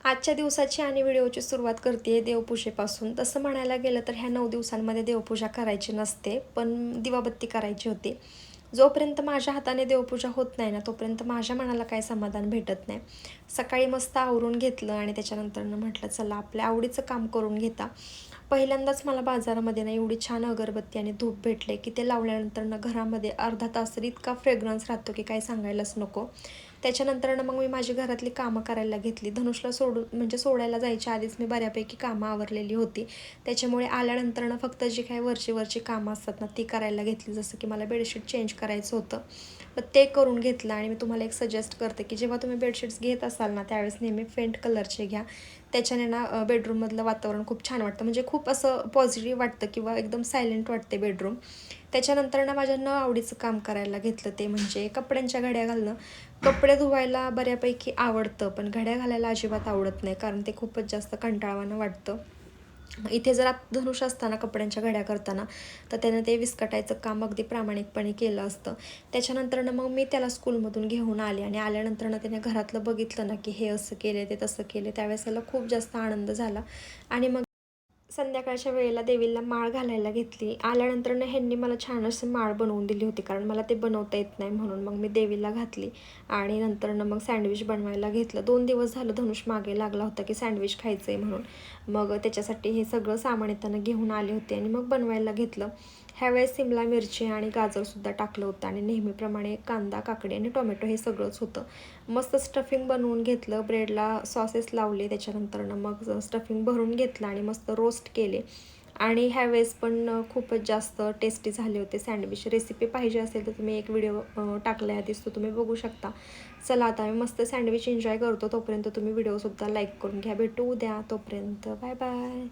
आजच्या दिवसाची आणि व्हिडिओची सुरुवात करते देवपूजेपासून. तसं म्हणायला गेलं तर ह्या 9 दिवसांमध्ये देवपूजा करायची नसते, पण दिवाबत्ती करायची होती. जोपर्यंत माझ्या हाताने देवपूजा होत नाही ना, तोपर्यंत माझ्या मनाला काही समाधान भेटत नाही. सकाळी मस्त आवरून घेतलं आणि त्याच्यानंतरनं म्हटलं चला आपल्या आवडीचं काम करून घेता. पहिल्यांदाच मला बाजारामध्ये ना एवढी छान अगरबत्ती आणि धूप भेटले, की ते लावल्यानंतर घरामध्ये अर्धा तास तरी इतका फ्रेग्रन्स राहतो की काही सांगायलाच नको. त्याच्यानंतरनं मग मी माझी घरातली कामं करायला घेतली. धनुषला म्हणजे सोडायला जायच्या आधीच मी बऱ्यापैकी कामं आवरलेली होती. त्याच्यामुळे आल्यानंतरनं फक्त जी काही वरची कामं असतात ना, ती करायला घेतली. जसं की मला बेडशीट चेंज करायचं होतं. मग ते करून घेतलं आणि मी तुम्हाला एक सजेस्ट करते, की जेव्हा तुम्ही बेडशीट्स घेत असाल ना, त्यावेळेस नेहमी फेंट कलरचे घ्या. त्याच्याने ना बेडरूममधलं वातावरण खूप छान वाटतं. म्हणजे खूप असं पॉझिटिव्ह वाटतं किंवा एकदम सायलेंट वाटते बेडरूम. त्याच्यानंतर ना माझ्या न आवडीचं काम करायला घेतलं, ते म्हणजे कपड्यांच्या घड्या घालणं. कपडे धुवायला बऱ्यापैकी आवडतं, पण घड्या घालायला अजिबात आवडत नाही, कारण ते खूपच जास्त कंटाळवाणं वाटतं. इथे जर धनुष असताना कपड्यांच्या घड्या करताना, तर त्यानं ते विस्कटायचं काम अगदी प्रामाणिकपणे केलं असतं. त्याच्यानंतरनं मग मी त्याला स्कूलमधून घेऊन आले आणि आल्यानंतरनं त्याने घरातलं बघितलं ना, की हे असं केले ते तसं केले. त्यावेळेस त्याला खूप जास्त आनंद झाला आणि मग संध्याकाळच्या वेळेला देवीला माळ घालायला घेतली. आल्यानंतर ह्यांनी मला छान अशी माळ बनवून दिली होती, कारण मला ते बनवता येत नाही म्हणून. मग मी देवीला घातली आणि नंतरनं मग सँडविच बनवायला घेतलं. 2 दिवस झालं धनुष मागे लागला होता की सँडविच खायचं आहे म्हणून. मग त्याच्यासाठी हे सगळं सामान येताना घेऊन आले होते आणि मग बनवायला घेतलं. ह्यावेळेस सिमला मिरची आणि गाजरसुद्धा टाकलं होतं आणि नेहमीप्रमाणे कांदा, काकडी आणि टोमॅटो हे सगळंच होतं. मस्त स्टफिंग बनवून घेतलं. ब्रेडला सॉसेस लावले. त्याच्यानंतरनं मग स्टफिंग भरून घेतलं आणि मस्त रोस्ट केले. आणि ह्यावेळेस पण खूपच जास्त टेस्टी झाले होते सँडविच. रेसिपी पाहिजे असेल तर तुम्ही एक व्हिडिओ टाकला आहे आधीच, तो तुम्ही बघू शकता. चला आता मी मस्त सँडविच एन्जॉय करतो. तोपर्यंत तुम्ही व्हिडिओसुद्धा लाईक करून घ्या. भेटू उद्या. तोपर्यंत बाय बाय.